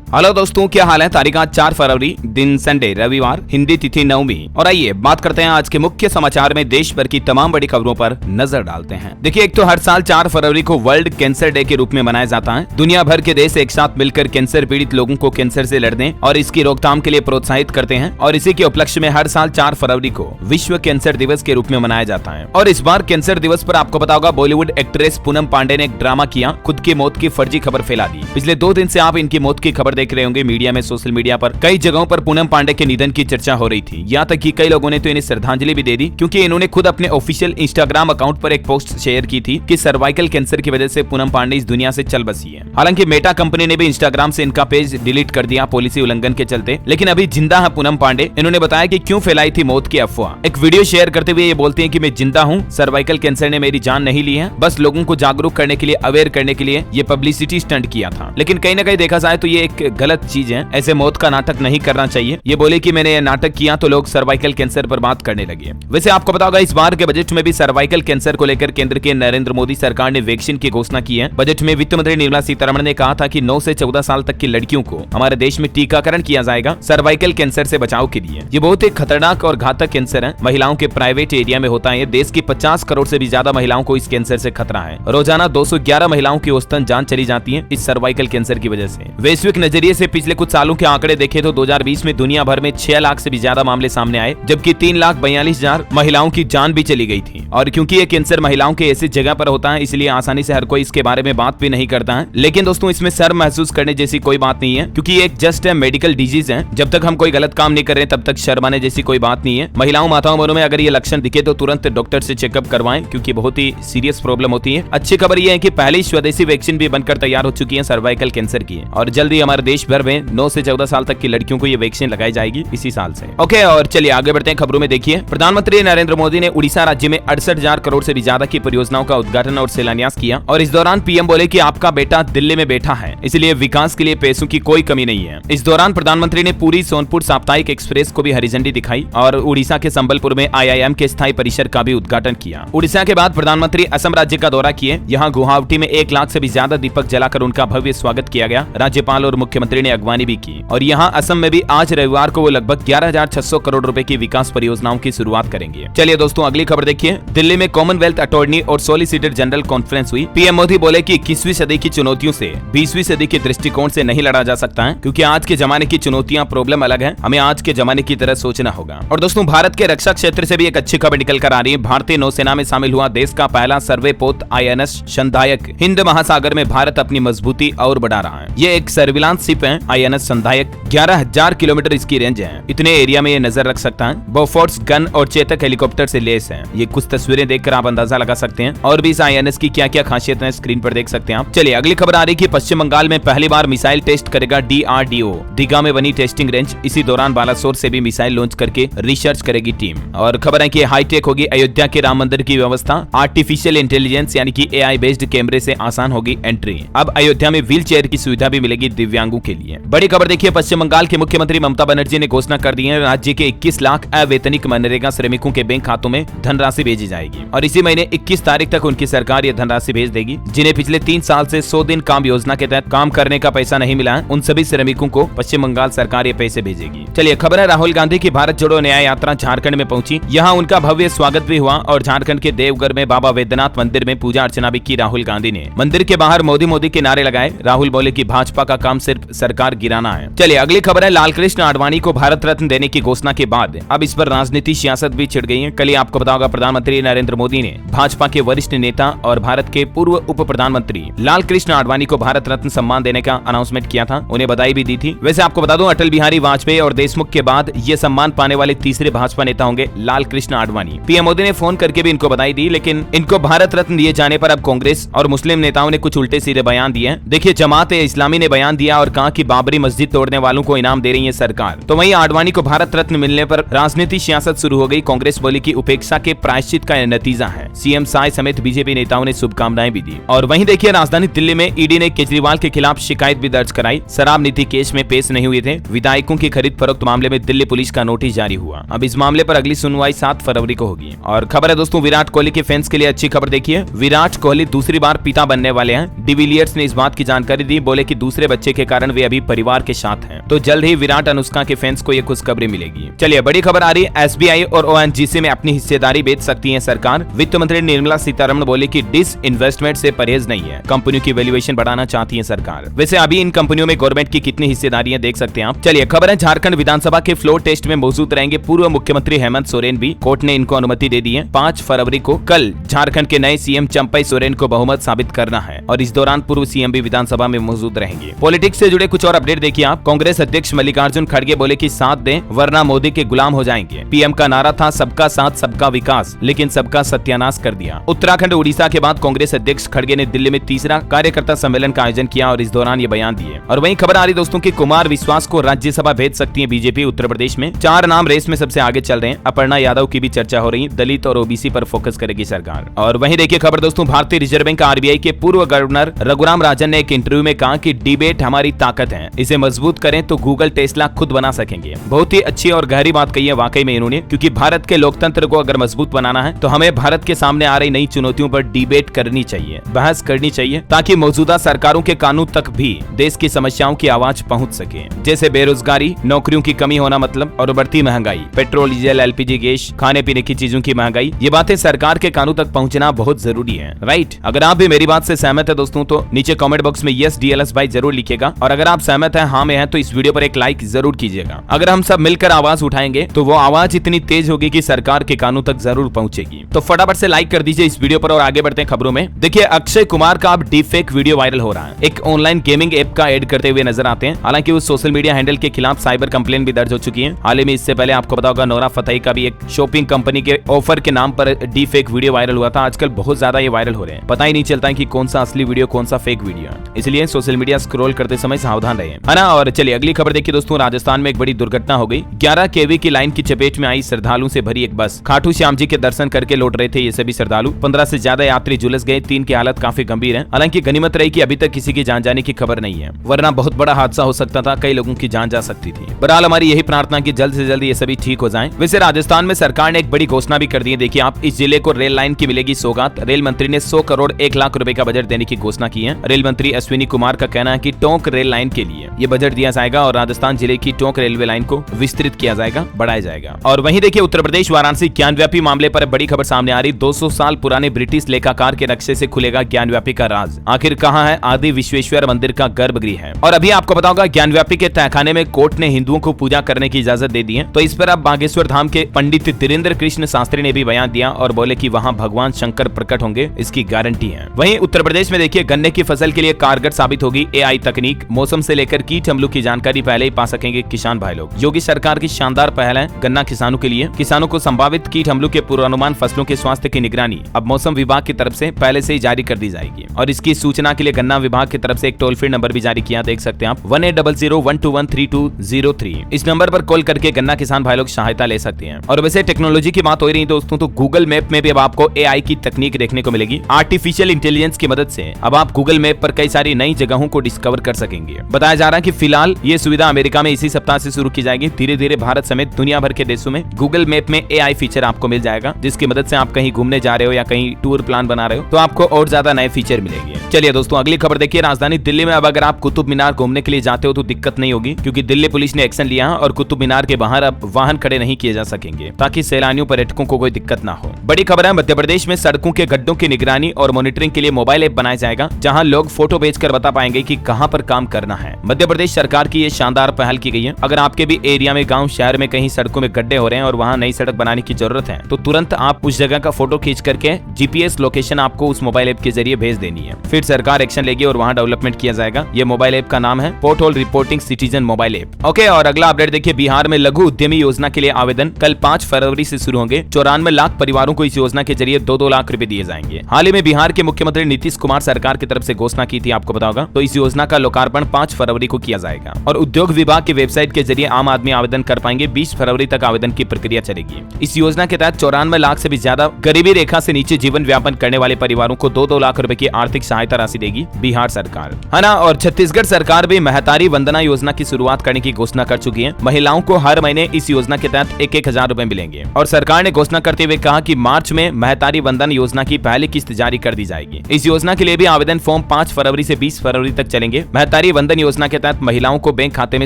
Hello दोस्तों, क्या हाल है। तारीख आज 4 फरवरी, दिन संडे रविवार, हिंदी तिथि 9वीं। और आइए बात करते हैं आज के मुख्य समाचार में देश भर की तमाम बड़ी खबरों पर नजर डालते हैं। देखिए, एक तो हर साल 4 फरवरी को वर्ल्ड कैंसर डे के रूप में मनाया जाता है। दुनिया भर के देश एक साथ मिलकर कैंसर पीड़ित लोगों को कैंसर से लड़ने और इसकी रोकथाम के लिए प्रोत्साहित करते हैं। और इसी के उपलक्ष्य में हर साल 4 फरवरी को विश्व कैंसर दिवस के रूप में मनाया जाता है। और इस बार कैंसर दिवस पर आपको पता होगा, बॉलीवुड एक्ट्रेस पूनम पांडे ने एक ड्रामा किया, खुद की मौत की फर्जी खबर फैला दी। पिछले 2 दिन से आप इनकी मौत की खबर देख रहे होंगे मीडिया में, सोशल मीडिया पर कई जगहों पर पूनम पांडे के निधन की चर्चा हो रही थी। यहाँ तक कि कई लोगों ने तो इन्हें श्रद्धांजलि भी दे दी, क्योंकि इन्होंने खुद अपने ऑफिशियल इंस्टाग्राम अकाउंट पर एक पोस्ट शेयर की थी कि सर्वाइकल कैंसर की वजह से पूनम पांडे इस दुनिया से चल बसी है। हालांकि मेटा कंपनी ने भी इंस्टाग्राम से इनका पेज डिलीट कर दिया पॉलिसी उल्लंघन के चलते, लेकिन अभी जिंदा है पूनम पांडे। इन्होंने बताया कि क्यों फैलाई थी मौत की अफवाह। एक वीडियो शेयर करते हुए ये बोलती है कि मैं जिंदा हूँ, सर्वाइकल कैंसर ने मेरी जान नहीं ली है, बस लोगों को जागरूक करने के लिए, अवेयर करने के लिए ये पब्लिसिटी स्टंट किया था। लेकिन कहीं ना कहीं देखा जाए तो ये एक गलत चीज है, ऐसे मौत का नाटक नहीं करना चाहिए। ये बोले कि मैंने ये नाटक किया तो लोग सर्वाइकल कैंसर पर बात करने लगे। वैसे आपको पता होगा, इस बार के बजट में भी सर्वाइकल कैंसर को लेकर केंद्र के नरेंद्र मोदी सरकार ने वैक्सीन की घोषणा की है। बजट में वित्त मंत्री निर्मला सीतारमण ने कहा था कि 9 से 14 साल तक की लड़कियों को हमारे देश में टीकाकरण किया जाएगा सर्वाइकल कैंसर से बचाव के लिए। ये बहुत ही खतरनाक और घातक कैंसर है, महिलाओं के प्राइवेट एरिया में होता है। देश की 50 करोड़ से भी ज्यादा महिलाओं को इस कैंसर से खतरा है। रोजाना 211 महिलाओं की औसतन जान चली जाती है इस सर्वाइकल कैंसर की वजह से। वैश्विक नजरिए से पिछले कुछ सालों के आंकड़े देखें तो 2020 में दुनिया भर में 6 लाख से भी ज्यादा मामले सामने आए, जबकि 3,42,000 महिलाओं की जान भी चली गई थी। और क्योंकि ये कैंसर महिलाओं के ऐसी जगह पर होता है, इसलिए आसानी से हर कोई इसके बारे में बात भी नहीं करता है। लेकिन दोस्तों, इसमें शर्म महसूस करने जैसी कोई बात नहीं है, क्योंकि ये एक जस्ट मेडिकल डिजीज है। जब तक हम कोई गलत काम नहीं कर रहे तब तक शर्माने जैसी कोई बात नहीं है। महिलाओं, माताओं, बहनों में अगर ये लक्षण दिखे तो तुरंत डॉक्टर से चेकअप करवाएं, क्योंकि बहुत ही सीरियस प्रॉब्लम होती है। अच्छी खबर यह है कि पहली स्वदेशी वैक्सीन भी बनकर तैयार हो चुकी है सर्वाइकल कैंसर की, और जल्दी हमारे देश भर में 9 से 14 साल तक की लड़कियों को ये वैक्सीन लगाई जाएगी इसी साल से। ओके, और चलिए आगे बढ़ते हैं खबरों में। देखिए, प्रधानमंत्री नरेंद्र मोदी ने उड़ीसा राज्य में 68,000 करोड़ से भी ज्यादा की परियोजनाओं का उद्घाटन और शिलान्यास किया। और इस दौरान पीएम बोले कि आपका बेटा दिल्ली में बैठा है, इसलिए विकास के लिए पैसों की कोई कमी नहीं है। इस दौरान प्रधानमंत्री ने पूरी सोनपुर साप्ताहिक एक्सप्रेस को भी हरी झंडी दिखाई और उड़ीसा के संबलपुर में IIM के स्थायी परिसर का भी उद्घाटन किया। उड़ीसा के बाद प्रधानमंत्री असम राज्य का दौरा किए। यहाँ गुवाहाटी में 1 लाख से भी ज्यादा दीपक जलाकर उनका भव्य स्वागत किया गया। राज्यपाल और मुख्यमंत्री ने अगवानी भी की। और यहाँ असम में भी आज रविवार को वो लगभग 11,600 करोड़ रुपए की विकास परियोजनाओं की शुरुआत करेंगे। चलिए दोस्तों, अगली खबर देखिए। दिल्ली में कॉमनवेल्थ अटॉर्नी और सॉलिसिटर जनरल कॉन्फ्रेंस हुई। पीएम मोदी बोले कि 21वीं सदी की चुनौतियों से 20वीं सदी के दृष्टिकोण से नहीं लड़ा जा सकता है, क्योंकि आज के जमाने की चुनौतियां, प्रॉब्लम अलग है। हमें आज के जमाने की तरह सोचना होगा। और दोस्तों, भारत के रक्षा क्षेत्र से भी एक अच्छी खबर निकल कर आ रही है। भारतीय नौसेना में शामिल हुआ देश का पहला सर्वेपोत INS संधायक। हिंद महासागर में भारत अपनी मजबूती और बढ़ा रहा है। ये एक सर्विलांस शिप है INS संधायक। 11,000 किलोमीटर इसकी रेंज है। इतने एरिया में ये नजर रख सकता है। बोफोर्स गन और चेतक हेलीकॉप्टर से लेस है। ये कुछ तस्वीरें देखकर आप अंदाजा लगा सकते हैं। और भी इस INS की क्या क्या खासियत है स्क्रीन पर देख सकते हैं आप। चलिए अगली खबर आ रही है कि पश्चिम बंगाल में पहली बार मिसाइल टेस्ट करेगा DRDO। दीघा में बनी टेस्टिंग रेंज। इसी दौरान बालासोर से भी मिसाइल लॉन्च करके रिसर्च करेगी टीम। और खबर है कि हाईटेक होगी अयोध्या के राम मंदिर की व्यवस्था। आर्टिफिशियल इंटेलिजेंस यानी कि AI बेस्ड कैमरे से आसान होगी एंट्री। अब अयोध्या में व्हील चेयर की सुविधा भी मिलेगी दिव्यांगों के लिए। बड़ी खबर देखिए, पश्चिम बंगाल के मुख्यमंत्री ममता बनर्जी ने घोषणा कर दी है, राज्य के 21 लाख अवैतनिक मनरेगा श्रमिकों के बैंक खातों में धनराशि भेजी जाएगी। और इसी महीने 21 तारीख तक उनकी सरकार ये धनराशि भेज देगी। जिन्हें पिछले 3 साल से 100 दिन काम योजना के तहत काम करने का पैसा नहीं मिला है, उन सभी श्रमिकों को पश्चिम बंगाल सरकार ये पैसे भेजेगी। चलिए खबर है, राहुल गांधी की भारत जोड़ो न्याय यात्रा झारखंड में पहुंची। यहाँ उनका भव्य स्वागत भी हुआ और झारखंड के देवघर में बाबा वैद्यनाथ मंदिर में पूजा अर्चना भी की। राहुल गांधी ने मंदिर के बाहर मोदी मोदी के नारे लगाए। राहुल बोले कि भाजपा का काम सिर्फ सरकार गिराना है। चलिए अगली खबर है, लालकृष्ण आडवाणी को भारत रत्न देने की घोषणा के बाद अब इस पर राजनीति सियासत भी छिड़ गई है। कल ही आपको पता होगा, प्रधानमंत्री नरेंद्र मोदी ने भाजपा के वरिष्ठ नेता और भारत के पूर्व उप प्रधानमंत्री लालकृष्ण आडवाणी को भारत रत्न सम्मान देने का अनाउंसमेंट किया था। उन्हें बधाई भी दी थी। वैसे आपको बता दूं, अटल बिहारी वाजपेयी और देशमुख के बाद ये सम्मान पाने वाले तीसरे भाजपा नेता होंगे लालकृष्ण आडवाणी। पीएम मोदी ने फोन करके भी इनको बधाई दी, लेकिन इनको भारत रत्न दिए जाने पर अब कांग्रेस और मुस्लिम नेताओं ने कुछ उल्टे सीधे बयान दिए हैं। देखिए, जमात ए इस्लामी ने बयान दिया और कहा कि बाबरी मस्जिद तोड़ने वालों को इनाम दे रही है सरकार। तो वहीं आडवाणी को भारत रत्न मिलने पर राजनीति सियासत शुरू हो गई। कांग्रेस बोली कि उपेक्षा के प्रायश्चित का नतीजा है। सीएम साय समेत बीजेपी नेताओं ने शुभकामनाएं भी दी। और वहीं देखिए, राजधानी दिल्ली में ईडी ने केजरीवाल के खिलाफ शिकायत भी दर्ज कराई। शराब नीति केस में पेश नहीं हुए थे। विधायकों की खरीद फरोख्त मामले में दिल्ली पुलिस का नोटिस जारी हुआ। अब इस मामले पर अगली सुनवाई 7 फरवरी को होगी। और खबर है दोस्तों, विराट कोहली के फैंस के लिए अच्छी खबर देखिए। विराट कोहली दूसरी बार पिता बनने वाले हैं। डिविलियर्स ने इस बात की जानकारी दी। बोले कि दूसरे बच्चे के कारण कारण वे अभी परिवार के साथ हैं। तो जल्द ही विराट अनुष्का के फैंस को ये खुशखबरी मिलेगी। चलिए बड़ी खबर आ रही है, SBI और ONGC में अपनी हिस्सेदारी बेच सकती है सरकार। वित्त मंत्री निर्मला सीतारमण बोले कि डिस इन्वेस्टमेंट से परहेज नहीं है, कंपनियों की वैल्यूएशन बढ़ाना चाहती है सरकार। वैसे अभी इन कंपनियों में गवर्नमेंट की कितनी हिस्सेदारियां देख सकते हैं आप। चलिए खबर है, झारखंड विधानसभा के फ्लोर टेस्ट में मौजूद रहेंगे पूर्व मुख्यमंत्री हेमंत सोरेन भी। कोर्ट ने इनको अनुमति दे दी है। 5 फरवरी को कल झारखंड के नए सीएम चंपई सोरेन को बहुमत साबित करना है और इस दौरान पूर्व सीएम भी विधानसभा में मौजूद रहेंगे। पॉलिटिक्स से जुड़े कुछ और अपडेट देखिए आप। कांग्रेस अध्यक्ष मल्लिकार्जुन खड़गे बोले कि साथ दें वरना मोदी के गुलाम हो जाएंगे। पीएम का नारा था सबका साथ सबका विकास, लेकिन सबका सत्यानाश कर दिया। उत्तराखंड उड़ीसा के बाद कांग्रेस अध्यक्ष खड़गे ने दिल्ली में तीसरा कार्यकर्ता सम्मेलन का आयोजन किया और इस दौरान ये बयान दिए। और वहीं खबर आ रही दोस्तों की कुमार विश्वास को राज्यसभा भेज सकती है बीजेपी। उत्तर प्रदेश में 4 नाम रेस में सबसे आगे चल रहे हैं। अपर्णा यादव की भी चर्चा हो रही है। दलित और ओबीसी पर फोकस करेगी सरकार। और वहीं देखिए खबर दोस्तों, भारतीय रिजर्व बैंक RBI के पूर्व गवर्नर रघुराम राजन ने एक इंटरव्यू में कहा कि डिबेट हमारी ताकत है, इसे मजबूत करें तो गूगल टेस्ला खुद बना सकेंगे। बहुत ही अच्छी और गहरी बात कही है वाकई में इन्होंने, क्योंकि भारत के लोकतंत्र को अगर मजबूत बनाना है तो हमें भारत के सामने आ रही नई चुनौतियों पर डिबेट करनी चाहिए, बहस करनी चाहिए, ताकि मौजूदा सरकारों के कानून तक भी देश की समस्याओं की आवाज पहुंच सके। जैसे बेरोजगारी, नौकरियों की कमी होना मतलब और बढ़ती महंगाई, पेट्रोल डीजल LPG गैस, खाने पीने की चीजों की महंगाई, ये बातें सरकार के कानून तक पहुंचना बहुत जरूरी है। राइट, अगर आप भी मेरी बात से सहमत है दोस्तों तो नीचे कमेंट बॉक्स में यस DLS भाई जरूर लिखिएगा। और अगर आप सहमत है, हाँ में है, तो इस वीडियो पर एक लाइक जरूर कीजिएगा। अगर हम सब मिलकर आवाज उठाएंगे तो वो आवाज इतनी तेज होगी कि सरकार के कानून तक जरूर पहुंचेगी। तो फटाफट से लाइक कर दीजिए इस वीडियो पर और आगे बढ़ते हैं खबरों में। देखिए अक्षय कुमार का अब डीपफेक वीडियो वायरल हो रहा है। एक ऑनलाइन गेमिंग ऐप का ऐड करते हुए नजर आते हैं। हालांकि उस सोशल मीडिया हैंडल के खिलाफ साइबर कंप्लेंट भी दर्ज हो चुकी है। हाल ही में इससे पहले आपको पता होगा नोरा फतेही का भी एक शॉपिंग कंपनी के ऑफर के नाम पर डीपफेक वीडियो वायरल हुआ था। आजकल बहुत ज्यादा ये वायरल हो रहे हैं, पता ही नहीं चलता है कि कौन सा असली वीडियो कौन सा फेक वीडियो है। इसलिए सोशल मीडिया स्क्रॉल करते समय सावधान रहे, है ना। और चलिए अगली खबर देखिए दोस्तों, राजस्थान में एक बड़ी दुर्घटना हो गई। 11 kV की लाइन की चपेट में आई श्रद्धालुओं से भरी एक बस। खाटू श्याम जी के दर्शन करके लौट रहे थे ये सभी श्रद्धालु। 15 से ज्यादा यात्री झुलस गए। 3 की हालत काफी गंभीर है। हालांकि गनीमत रही कि अभी तक किसी की जान जाने की खबर नहीं है, वरना बहुत बड़ा हादसा हो सकता था, कई लोगों की जान जा सकती थी। बहरहाल हमारी यही प्रार्थना कि जल्द से जल्द ये सभी ठीक हो जाएं। वैसे राजस्थान में सरकार ने एक बड़ी घोषणा भी कर दी है। देखिए आप, इस जिले को रेल लाइन की मिलेगी सौगात। रेल मंत्री ने 100 करोड़ 1 लाख रुपए का बजट देने की घोषणा की है। रेल मंत्री अश्विनी कुमार का कहना है कि टोंक रेल लाइन के लिए ये बजट दिया जाएगा और राजस्थान जिले की टोंक रेलवे लाइन को विस्तृत किया जाएगा, बढ़ाया जाएगा। और वहीं देखिए उत्तर प्रदेश वाराणसी ज्ञानव्यापी मामले पर बड़ी खबर सामने आ रही। 200 साल पुराने ब्रिटिश लेखाकार के नक्शे से खुलेगा ज्ञानव्यापी का राज। आखिर कहाँ है आदि विश्वेश्वर मंदिर का गर्भगृह है। और अभी आपको बताऊंगा ज्ञानव्यापी के तहखाने में कोर्ट ने हिंदुओं को पूजा करने की इजाजत दे दी है। तो इस पर अब बागेश्वर धाम के पंडित धीरेन्द्र कृष्ण शास्त्री ने भी बयान दिया और बोले कि वहां भगवान शंकर प्रकट होंगे, इसकी गारंटी है। वहीं उत्तर प्रदेश में देखिए गन्ने की फसल के लिए कारगर साबित होगी AI तकनीक। मौसम से लेकर कीट हमलों की जानकारी पहले ही पा सकेंगे किसान भाई लोग। योगी सरकार की शानदार पहल है गन्ना किसानों के लिए। किसानों को संभावित कीट हमलों के पूर्वानुमान, फसलों के स्वास्थ्य की निगरानी अब मौसम विभाग की तरफ से पहले से ही जारी कर दी जाएगी। और इसकी सूचना के लिए गन्ना विभाग की तरफ से एक टोल फ्री नंबर भी जारी किया, देख सकते हैं आप 1800-121-3203। इस नंबर पर कॉल करके गन्ना किसान भाई लोग सहायता ले सकते हैं। और वैसे टेक्नोलॉजी की बात हो रही है दोस्तों, तो गूगल मैप में भी अब आपको AI की तकनीक देखने को मिलेगी। आर्टिफिशियल इंटेलिजेंस की मदद से अब आप गूगल मैप पर कई सारी नई जगहों को डिस्कवर कर सकेंगे। बताया जा रहा है कि फिलहाल ये सुविधा अमेरिका में इसी सप्ताह से शुरू की जाएगी। धीरे धीरे भारत समेत दुनिया भर के देशों में गूगल मैप में AI फीचर आपको मिल जाएगा, जिसकी मदद से आप कहीं घूमने जा रहे हो या कहीं टूर प्लान बना रहे हो तो आपको और ज्यादा नए फीचर मिलेंगे। चलिए दोस्तों अगली खबर देखिए, राजधानी दिल्ली में अब अगर आप कुतुब मीनार घूमने के लिए जाते हो तो दिक्कत नहीं होगी, क्योंकि दिल्ली पुलिस ने एक्शन लिया और कुतुब मीनार के बाहर अब वाहन खड़े नहीं किए जा सकेंगे, ताकि सैलानियों पर्यटकों को कोई दिक्कत ना हो। बड़ी खबर है, मध्य प्रदेश में सड़कों के गड्ढों की निगरानी और मॉनिटरिंग के लिए मोबाइल ऐप बनाया जाएगा, जहां लोग फोटो भेजकर बता पाएंगे कि कहां पर काम करना है। मध्य प्रदेश सरकार की ये शानदार पहल की गई है। अगर आपके भी एरिया में, गांव शहर में कहीं सड़कों में गड्ढे हो रहे हैं और वहां नई सड़क बनाने की जरूरत है, तो तुरंत आप उस जगह का फोटो खींच करके GPS लोकेशन आपको उस मोबाइल ऐप के जरिए भेज देनी है। फिर सरकार एक्शन लेगी और वहां डेवलपमेंट किया जाएगा। ये मोबाइल ऐप का नाम है pothole reporting citizen mobile app. Okay, और अगला अपडेट देखिए, बिहार में लघु उद्यमी योजना के लिए आवेदन कल 5 फरवरी से शुरू होंगे। 94 लाख परिवारों को इस योजना के जरिए 2-2 लाख रुपए दिए जाएंगे। हाल ही में बिहार के मुख्यमंत्री नीतीश कुमार सरकार की तरफ से घोषणा की थी, आपको पता होगा। तो इस योजना का लोकार्पण 5 फरवरी को किया जाएगा और उद्योग विभाग की वेबसाइट के जरिए आम आदमी आवेदन कर पाएंगे। 20 फरवरी तक आवेदन की प्रक्रिया चलेगी। इस योजना के तहत 94 लाख से भी ज्यादा गरीबी रेखा से नीचे जीवन व्यापन करने वाले परिवारों को 2-2 लाख रुपए की आर्थिक सहायता राशि देगी बिहार सरकार, है ना। और छत्तीसगढ़ सरकार भी महतारी वंदना योजना की शुरुआत करने की घोषणा कर चुकी है। महिलाओं को हर महीने इस योजना के तहत 1-1 हजार रुपए मिलेंगे। और सरकार ने घोषणा करते हुए कहा कि मार्च में महतारी वंदन योजना की पहली किस्त जारी कर दी जाएगी। इस योजना के लिए भी आवेदन फॉर्म 5 फरवरी से 20 फरवरी तक चलेंगे। महतारी महतारी वंदन योजना के तहत महिलाओं को बैंक खाते में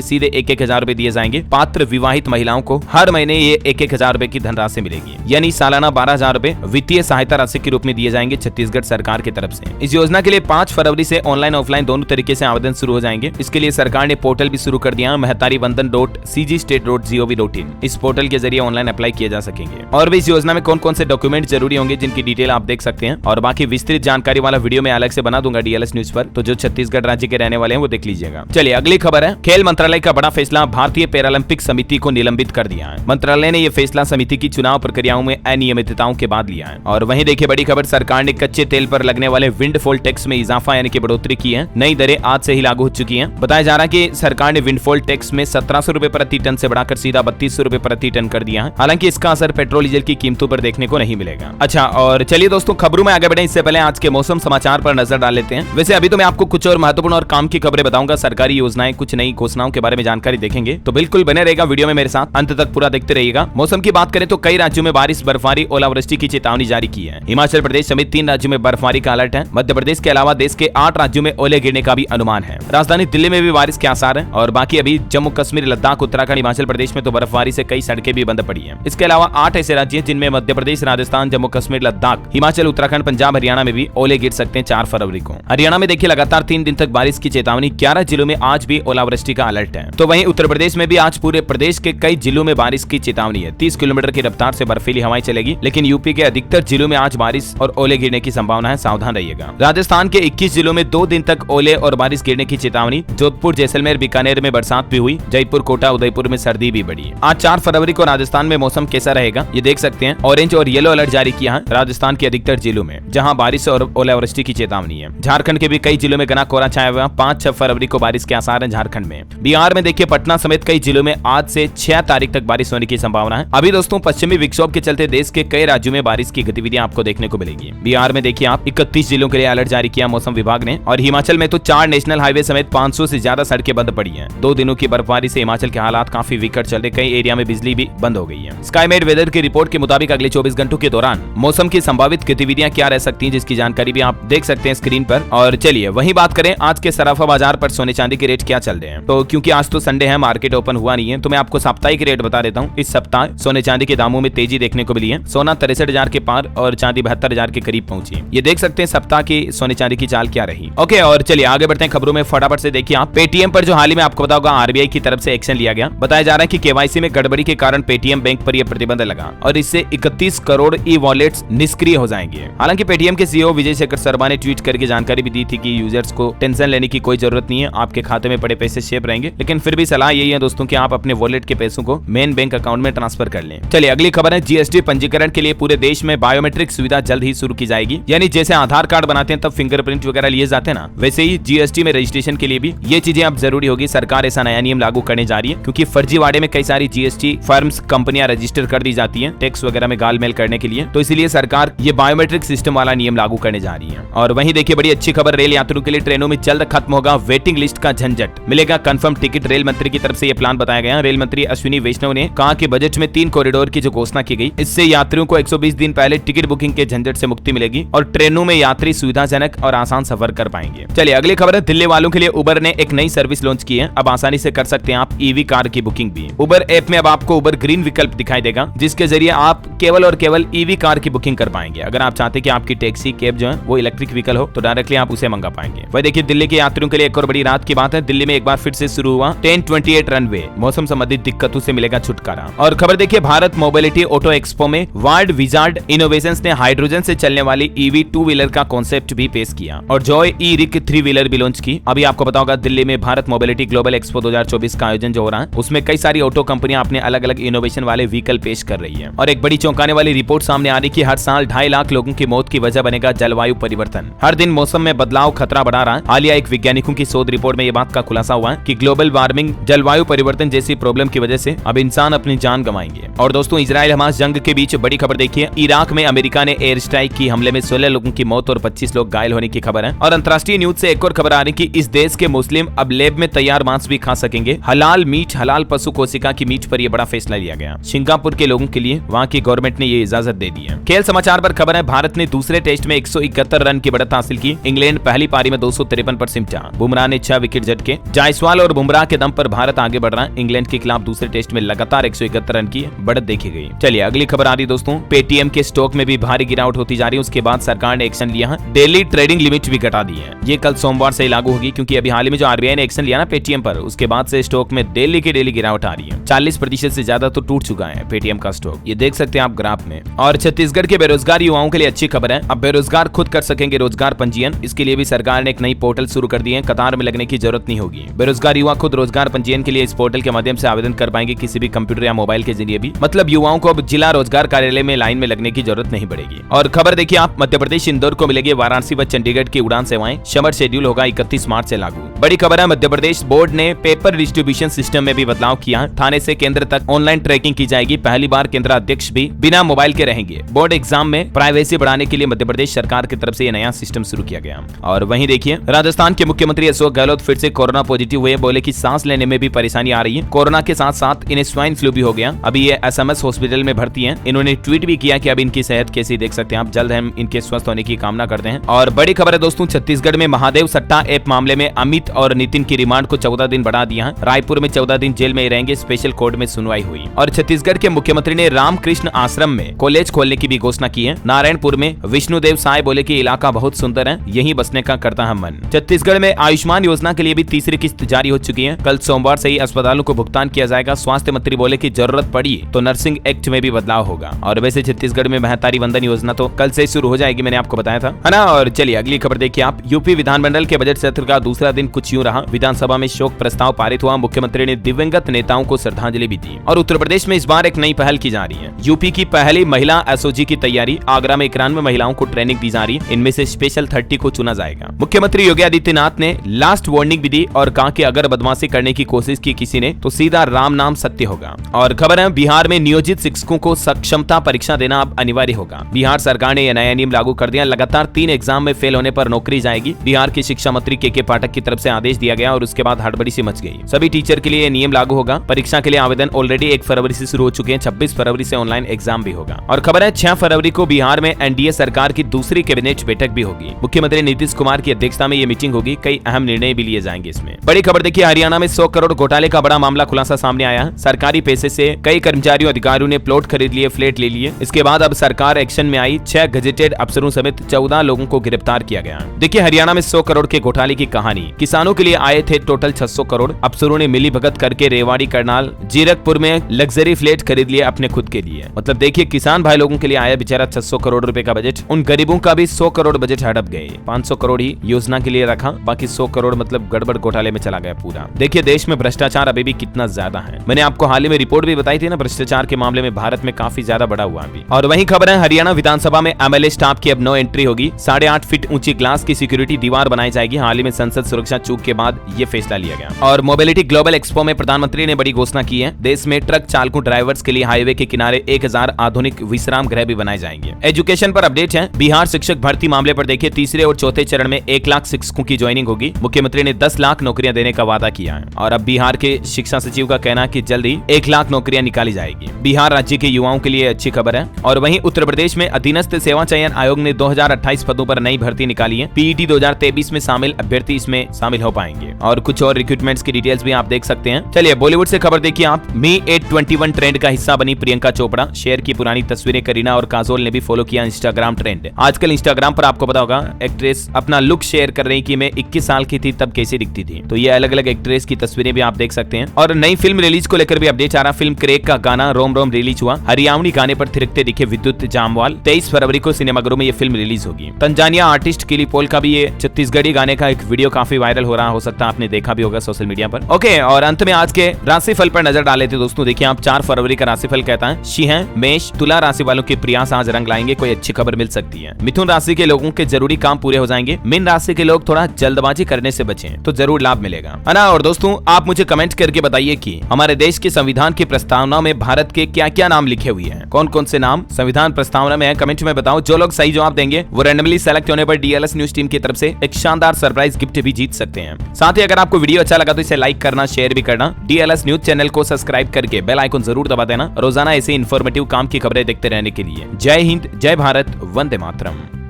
सीधे 1,000 रुपए दिए जाएंगे। पात्र विवाहित महिलाओं को हर महीने ये 1,000 रुपए की धनराशि मिलेगी, यानी सालाना 12,000 रुपए वित्तीय सहायता राशि के रूप में दिए जाएंगे छत्तीसगढ़ सरकार की तरफ से। इस योजना के लिए 5 फरवरी से ऑनलाइन ऑफलाइन दोनों तरीके से आवेदन शुरू हो जाएंगे। इसके लिए सरकार ने पोर्टल भी शुरू कर दिया, महतारीवंदन.cgstate.gov.in। इस पोर्टल के जरिए ऑनलाइन अप्लाई किए जा सकेंगे। और भी इस योजना में कौन कौन से डॉक्यूमेंट जरूरी होंगे जिनकी डिटेल आप देख सकते हैं, और बाकी विस्तृत जानकारी वाला वीडियो मैं अलग से बना दूंगा DLS न्यूज पर, तो जो छत्तीसगढ़ राज्य के रहने वाले हैं वो देख लीजिएगा। चलिए अगली खबर है, खेल मंत्रालय का बड़ा फैसला, भारतीय पैरालंपिक समिति को निलंबित कर दिया है। मंत्रालय ने यह फैसला समिति की चुनाव प्रक्रियाओं में अनियमितताओं के बाद लिया है। और वहीं देखिए बड़ी खबर, सरकार ने कच्चे तेल पर लगने वाले विंडफॉल टैक्स में इजाफा यानी कि बढ़ोतरी की है। नई दरें आज से ही लागू हो चुकी हैं। बताया जा रहा है कि सरकार ने विंडफॉल टैक्स में 1700 रुपए प्रति टन से बढ़ाकर सीधा 3200 रुपए प्रति टन कर दिया है। हालांकि इसका असर पेट्रोल डीजल की कीमतों पर देखने को नहीं मिलेगा। अच्छा, और चलिए दोस्तों खबरों में आगे बढ़े इससे पहले आज के मौसम समाचार पर नजर डाल लेते हैं। वैसे अभी तो मैं आपको कुछ और महत्वपूर्ण और काम की खबरें बताऊंगा, सरकारी योजनाएं, कुछ नई घोषणाओं के बारे में जानकारी देखेंगे, तो बिल्कुल बने रहेगा वीडियो में मेरे साथ, अंत तक पूरा देखते रहिएगा। मौसम की बात करें तो कई राज्यों में बारिश, बर्फबारी, ओलावृष्टि की चेतावनी जारी की है। हिमाचल प्रदेश समेत 3 राज्यों में बर्फबारी का अलर्ट है। मध्य प्रदेश के अलावा देश के 8 राज्यों में ओले गिरने का भी अनुमान है। राजधानी दिल्ली में भी बारिश के आसार है। और बाकी अभी जम्मू कश्मीर, लद्दाख, उत्तराखंड, हिमाचल प्रदेश में तो बर्फबारी से कई सड़कें भी बंद पड़ी हैं। इसके अलावा 8 ऐसे राज्य हैं जिनमें मध्य प्रदेश, राजस्थान, जम्मू कश्मीर, लद्दाख, हिमाचल, उत्तराखंड, पंजाब, हरियाणा में भी ओले गिर सकते हैं 4 फरवरी को। हरियाणा में देखिए लगातार 3 दिन तक बारिश की चेतावनी, 11 जिलों में आज भी ओलावृष्टि का अलर्ट है। तो वहीं उत्तर प्रदेश में भी आज पूरे प्रदेश के कई जिलों में बारिश की चेतावनी है। 30 किलोमीटर की रफ्तार से बर्फीली हवाएं चलेगी, लेकिन यूपी के अधिकतर जिलों में आज बारिश और ओले गिरने की संभावना है, सावधान रहिएगा। राजस्थान के 21 जिलों में 2 दिन तक ओले और बारिश गिरने की चेतावनी। जोधपुर, जैसलमेर, बीकानेर में बरसात भी हुई। जयपुर, कोटा, उदयपुर में सर्दी भी बढ़ी। आज 4 फरवरी को राजस्थान में मौसम कैसा रहेगा ये देख सकते हैं। ऑरेंज और येलो अलर्ट जारी किया है राजस्थान के अधिकतर जिलों में, जहां बारिश और ओलावृष्टि की चेतावनी है। झारखंड के भी कई जिलों में घना कोहरा छाया हुआ, 5-6 फरवरी को बारिश के आसार है झारखंड में। बिहार में देखिए पटना समेत कई जिलों में आज से 6 तारीख तक बारिश होने की संभावना है। अभी दोस्तों पश्चिमी विक्षोभ के चलते देश के कई राज्यों में बारिश की गतिविधियां आपको देखने को मिलेगी। बिहार में देखिए आप 31 जिलों के लिए अलर्ट जारी किया मौसम विभाग ने। और हिमाचल में तो 4 नेशनल हाईवे समेत 500 से ज्यादा सड़कें बंद पड़ी हैं। 2 दिनों की बर्फबारी से हिमाचल के हालात काफी विकट चल रहे, कई एरिया में बिजली भी बंद हो गई है। स्काईमेट वेदर की रिपोर्ट के मुताबिक अगले 24 घंटों के दौरान मौसम की संभावित गतिविधियां क्या रह सकती हैं, जिसकी जानकारी भी आप देख सकते हैं स्क्रीन पर। और चलिए वहीं बात करें आज के सराफा बाजार पर सोने चांदी के रेट क्या चल रहे हैं। तो क्योंकि आज तो संडे है, मार्केट ओपन हुआ नहीं है, तो मैं आपको साप्ताहिक रेट बता देता हूँ। इस सप्ताह सोने चांदी के दामों में तेजी देखने को मिली है। सोना 63,000 के पार और चांदी 72,000 के करीब पहुंची। ये देख सकते हैं सप्ताह की सोने चांदी की चाल क्या रही। ओके, और चलिए आगे बढ़ते हैं खबरों में फटाफट से। देखिए आप पेटीएम पर जो हाल ही में आपको बताऊंगा RBI की तरफ से एक्शन लिया गया। बताया जा रहा है कि KYC में गड़बड़ी के कारण पेटीएम बैंक पर यह प्रतिबंध लगा और इससे 31 करोड़ ई-वॉलेट्स निष्क्रिय हो जाएंगे। हालांकि पेटीएम के CEO विजय शेखर शर्मा ने ट्वीट करके जानकारी भी दी थी कि यूजर्स को टेंशन लेने की कोई जरूरत नहीं है, आपके खाते में पड़े पैसे सेफ रहेंगे। लेकिन फिर भी सलाह यही है दोस्तों कि आप अपने वॉलेट के पैसों को मेन बैंक अकाउंट में ट्रांसफर कर लें। चलिए अगली खबर है, GST पंजीकरण के लिए पूरे देश में बायोमेट्रिक सुविधा जल्द ही शुरू की जाएगी। यानी जैसे आधार कार्ड बनाते हैं तब फिंगरप्रिंट वगैरह लिए जाते हैं ना, वैसे ही GST में रजिस्ट्रेशन के लिए भी ये चीजें अब जरूरी होगी। सरकार ऐसा नया नियम लागू करने जा रही है, क्योंकि फर्जीवाड़े में कई सारी GST फर्म्स, कंपनियां रजिस्टर कर दी जाती हैं टैक्स वगैरह में गालमेल करने के लिए। तो इसीलिए सरकार ये बायोमेट्रिक सिस्टम वाला नियम लागू करने जा रही है। और वहीं देखिए बड़ी अच्छी खबर, रेल यात्रियों के लिए ट्रेनों में जल्द खत्म होगा वेटिंग लिस्ट का झंझट, मिलेगा कंफर्म टिकट। रेल मंत्री की तरफ से यह प्लान बताया गया। रेल मंत्री अश्विनी वैष्णव ने कहा कि बजट में 3 कॉरिडोर की जो घोषणा की गई, इससे यात्रियों को 120 दिन पहले टिकट बुकिंग के झंझट से मुक्ति मिलेगी और ट्रेनों में यात्री सुविधाजनक और आसान सफर कर पाएंगे। चलिए अगली खबर है, दिल्ली वालों के लिए उबर ने एक नई सर्विस लॉन्च की है। अब आसानी से कर सकते हैं आप EV कार की बुकिंग भी। उबर ऐप में अब आपको उबर ग्रीन विकल्प दिखाई देगा, जिसके जरिए आप केवल और केवल EV कार की बुकिंग कर पाएंगे। अगर आप चाहते हैं कि आपकी टैक्सी, कैब जो है वो इलेक्ट्रिक व्हीकल हो, तो डायरेक्टली आप उसे मंगा पाएंगे। वही देखिए दिल्ली के यात्रियों के लिए एक और बड़ी राहत की बात है, दिल्ली में एक बार फिर से शुरू हुआ 1028 रनवे, मौसम संबंधित दिक्कतों से मिलेगा छुटकारा। और खबर देखिए, भारत मोबिलिटी ऑटो एक्सपो में वर्ल्ड विजार्ड इनोवेशंस ने हाइड्रोजन से चलने वाली EV 2 व्हीलर का कॉन्सेप्ट भी पेश किया और जॉय ई-रिक 3 व्हीलर भी लॉन्च की। अभी आपको पता होगा दिल्ली में भारत मोबिलिटी ग्लोबल एक्सपो 2024 का आयोजन जो हो रहा है, उसमें कई सारी ऑटो कंपनियां अपने अलग अलग इनोवेशन वाले व्हीकल पेश कर रही है। और एक बड़ी चौंकाने वाली रिपोर्ट सामने आ रही कि हर साल 2.5 लाख लोगों की मौत की वजह बनेगा जलवायु परिवर्तन। हर दिन मौसम में बदलाव खतरा बढ़ा रहा है। हालिया एक वैज्ञानिकों की शोध रिपोर्ट में ये बात का खुलासा हुआ है कि ग्लोबल वार्मिंग, जलवायु परिवर्तन जैसी प्रॉब्लम की वजह से अब इंसान अपनी जान गंवाएंगे। और दोस्तों इजराइल हमास जंग के बीच बड़ी खबर देखिए, इराक में अमेरिका ने एयर स्ट्राइक की, हमले में 16 लोगों की मौत और 25 लोग घायल होने की खबर है। और अंतर्राष्ट्रीय न्यूज से एक और खबर आ रही कि इस देश के मुस्लिम अब लैब में तैयार मांस भी खा सकेंगे। हलाल मीट, हलाल पशु कोशिका की मीट पर यह बड़ा फैसला लिया गया। सिंगापुर के लोगों के लिए वहां की गवर्नमेंट ने ये इजाजत दे दी है। खेल समाचार पर खबर है, भारत ने दूसरे टेस्ट में 171 रन की बढ़त हासिल की। इंग्लैंड पहली पारी में 253 पर सिमटा। बुमराह ने 6 विकेट झटके। जायसवाल और बुमराह के दम पर भारत आगे बढ़ रहा है। इंग्लैंड के खिलाफ दूसरे टेस्ट में लगातार 171 रन की बढ़त देखी गई। चलिए अगली खबर आ रही दोस्तों, पेटीएम के स्टॉक में भी भारी गिरावट होती जा रही है। उसके बाद सरकार ने एक्शन लिया है, डेली ट्रेडिंग लिमिट भी घटा दी है। ये कल सोमवार से लागू होगी, क्योंकि अभी हाल ही में जो आरबीआई ने एक्शन लिया ना पेटीएम पर, उसके बाद से स्टॉक में डेली की डेली गिरावट आ रही है। 40% से ज्यादा तो टूट चुका है पेटीएम का स्टॉक, ये देख सकते हैं आप ग्राफ में। और छत्तीसगढ़ के बेरोजगार युवाओं के लिए अच्छी खबर है, अब बेरोजगार खुद कर सकेंगे रोजगार पंजीयन। इसके लिए भी सरकार ने एक नई पोर्टल शुरू कर दी है, कतार में लगने की जरूरत नहीं होगी। बेरोजगार युवा खुद रोजगार पंजीयन के लिए इस पोर्टल के माध्यम से आवेदन कर पाएंगे, किसी भी कंप्यूटर या मोबाइल के जरिए भी। मतलब युवाओं को अब जिला रोजगार कार्यालय में लाइन में लगने की जरूरत नहीं पड़ेगी। और खबर देखिए आप, मध्य प्रदेश इंदौर को मिलेगी वाराणसी व चंडीगढ़ की उड़ान सेवाएं। समर शेड्यूल होगा 31 मार्च से लागू। बड़ी खबर है, मध्य प्रदेश बोर्ड ने पेपर डिस्ट्रीब्यूशन सिस्टम में भी बदलाव किया। थाने से केंद्र तक ऑनलाइन ट्रैकिंग की जाएगी। पहली बार केंद्र अध्यक्ष भी बिना मोबाइल के रहेंगे। बोर्ड एग्जाम में प्राइवेसी बढ़ाने के लिए मध्य प्रदेश सरकार की तरफ से यह नया सिस्टम शुरू किया गया। और वहीं देखिए, राजस्थान के मुख्यमंत्री अशोक गहलोत फिर से कोरोना पॉजिटिव हुए। बोले कि सांस लेने में भी परेशानी आ रही है। कोरोना के साथ साथ इन्हें स्वाइन फ्लू भी हो गया। अभी ये SMS हॉस्पिटल में भर्ती हैं। इन्होंने ट्वीट भी किया कि अब इनकी सेहत कैसी, देख सकते हैं आप। जल्द हम इनके स्वस्थ होने की कामना करते हैं। और बड़ी खबर है दोस्तों, छत्तीसगढ़ में महादेव सट्टा ऐप मामले में अमित और नितिन की रिमांड को 14 दिन बढ़ा दिया है। रायपुर में 14 दिन जेल में रहेंगे। स्पेशल कोर्ट में सुनवाई हुई। और छत्तीसगढ़ के मुख्यमंत्री ने रामकृष्ण आश्रम में कॉलेज खोलने की भी घोषणा की है। नारायणपुर में विष्णुदेव साय बोले कि इलाका बहुत सुंदर है, यहीं बसने का करता है मन। छत्तीसगढ़ में आयुष्मान योजना के लिए भी तीसरी किस्त जारी हो चुकी है। कल सोमवार से ही अस्पतालों को भुगतान किया जाएगा। स्वास्थ्य मंत्री बोले कि जरूरत पड़ी तो नर्सिंग एक्ट में भी बदलाव होगा। और वैसे छत्तीसगढ़ में महतारी वंदन योजना तो कल से शुरू हो जाएगी, मैंने आपको बताया था, है ना। और चलिए अगली खबर देखिए आप, यूपी विधानमंडल के बजट सत्र का दूसरा दिन कुछ यूं रहा। विधानसभा में शोक प्रस्ताव पारित हुआ। मुख्यमंत्री ने दिवंगत नेताओं को श्रद्धांजलि भी दी। और उत्तर प्रदेश में इस बार एक नई पहल की जा रही है। यूपी की पहली महिला एसओजी की तैयारी। आगरा में 91 महिलाओं को ट्रेनिंग दी जा रही है। इनमें से स्पेशल 30 को चुना जाएगा। मुख्यमंत्री योगी आदित्यनाथ ने लास्ट वार्निंग भी दी और कहा कि अगर बदमाशी करने की कोशिश की किसी ने तो सीधा राम नाम सत्य होगा। और खबर है, बिहार में नियोजित शिक्षकों को सक्षमता परीक्षा देना अब अनिवार्य होगा। बिहार सरकार ने यह नया नियम लागू कर दिया। लगातार 3 एग्जाम में फेल होने पर नौकरी जाएगी। बिहार के शिक्षा मंत्री के पाठक की तरफ से आदेश दिया गया और उसके बाद हड़बड़ी सी मच गई। सभी टीचर के लिए यह नियम लागू होगा। परीक्षा के लिए आवेदन ऑलरेडी 1 फरवरी से शुरू हो चुके हैं। 26 फरवरी से ऑनलाइन एग्जाम भी होगा। और खबर है, 6 फरवरी को बिहार में एनडीए सरकार की दूसरी कैबिनेट बैठक भी होगी। मुख्यमंत्री नीतीश कुमार की अध्यक्षता में यह मीटिंग होगी। कई अहम निर्णय भी लिए जाएंगे इसमें। बड़ी खबर देखिए, हरियाणा में 100 करोड़ घोटाले का बड़ा मामला खुलासा सामने आया है। सरकारी पैसे से कई कर्मचारियों अधिकारियों ने प्लॉट खरीद लिए, फ्लैट ले लिए। इसके बाद अब सरकार एक्शन में आई। 6 गजेटेड अफसरों समेत 14 लोगों को गिरफ्तार किया गया। देखिए हरियाणा में 100 करोड़ के घोटाले की कहानी। किसानों के लिए आए थे टोटल 600 करोड़। अफसरों ने मिली भगत करके रेवाड़ी, करनाल, जीरकपुर में लग्जरी फ्लैट खरीद लिए अपने खुद के लिए। मतलब देखिए, किसान भाई लोगों के लिए आया बेचारा 600 करोड़ रुपए का बजट। उन गरीबों का भी 100 करोड़ बजट हड़प गए। 500 करोड़ ही योजना के लिए रखा, बाकी 100 करोड़ मतलब गड़बड़ घोटाले में चला गया पूरा। देखिए देश में भ्रष्टाचार अभी भी कितना ज्यादा है। मैंने आपको हाल ही में रिपोर्ट भी बताई थी ना, भ्रष्टाचार के मामले में भारत में काफी ज्यादा बढ़ा हुआ अभी। और वही खबर है, हरियाणा विधानसभा में एमएलए स्टाफ की अब नो एंट्री होगी। 8.5 फीट ऊंची ग्लास की सिक्योरिटी दीवार बनाई जाएगी। हाल ही में संसद सुरक्षा चूक के बाद ये फैसला लिया गया। और मोबिलिटी ग्लोबल एक्सपो में प्रधानमंत्री ने बड़ी घोषणा की है। देश में ट्रक चालकों ड्राइवर्स के लिए हाईवे के किनारे 1000 आधुनिक विश्राम गृह भी बनाए जाएंगे। एजुकेशन पर अपडेट है। बिहार शिक्षक भर्ती मामले पर देखिए, तीसरे और चौथे चरण में 1 लाख शिक्षकों की ज्वाइनिंग होगी। मुख्यमंत्री ने 10 लाख नौकरियां देने का वादा किया है। और अब बिहार के शिक्षा सचिव का कहना है कि जल्द ही 1 लाख नौकरियां निकाली जाएगी। बिहार राज्य के युवाओं के लिए अच्छी खबर है। और वहीं उत्तर प्रदेश में अधीनस्थ सेवा चयन आयोग ने 2028 पदों पर नई भर्ती निकाली है। पीईटी 2023 में शामिल अभ्यर्थी इसमें शामिल हो पाएंगे। और कुछ और रिक्रूटमेंट्स की डिटेल्स भी आप देख सकते हैं। चलिए बॉलीवुड से खबर देखिए आप। मी 821 ट्रेंड का हिस्सा बनी प्रियंका चोपड़ा। शेयर की पुरानी तस्वीरें करीना और काजोल ने भी फॉलो किया इंस्टाग्राम ट्रेंड। आजकल इंस्टाग्राम पर आपको पता होगा, एक्ट्रेस अपना लुक शेयर कर रही कि मैं 21 साल की थी तब कैसी दिखती थी। तो ये अलग अलग एक्ट्रेस की तस्वीरें भी आप देख सकते हैं। और नई फिल्म रिलीज को लेकर भी अपडेट आ रहा। फिल्म क्रेक का गाना रोम रोम रिलीज हुआ। हरियाणवी गाने पर थिरकते दिखे विद्युत जामवाल। 23 फरवरी को सिनेमाघरों में ये फिल्म रिलीज होगी। तंजानिया आर्टिस्ट किली पोल का भी ये छत्तीसगढ़ी गाने का एक वीडियो काफी वायरल हो रहा, हो सकता है आपने देखा भी होगा सोशल मीडिया पर। ओके, और अंत में आज के राशिफल पर नजर डाले थे दोस्तों। देखिए आप, 4 फरवरी का राशिफल कहता है सिंह, मेष, तुला राशि वालों के प्रयास आज रंग लाएंगे। कोई अच्छी खबर मिल सकती है। मिथुन राशि के लोगों के जरूरी काम पूरे हो जाएंगे। मीन राशि के लोग थोड़ा जल्दबाजी करने से बचें तो जरूर लाभ मिलेगा, है ना। और दोस्तों आप मुझे कमेंट करके बताइए कि हमारे देश के संविधान की प्रस्तावना में भारत के क्या क्या नाम लिखे हुए हैं, कौन कौन से नाम संविधान प्रस्तावना में है। कमेंट में बताओ। जो लोग सही जवाब देंगे वो रैंडमली सेलेक्ट होने पर डीएलएस न्यूज टीम की तरफ से एक शानदार सरप्राइज गिफ्ट भी जीत सकते हैं। साथ ही अगर आपको वीडियो अच्छा लगा तो इसे लाइक करना, शेयर भी करना। डीएलएस न्यूज चैनल को सब्सक्राइब करके बेल आइकन जरूर दबा देना। रोजाना ऐसे इन्फॉर्मेटिव काम की खबरें देखते रहने के लिए। जय हिंद, जय भारत, वंदे मातरम।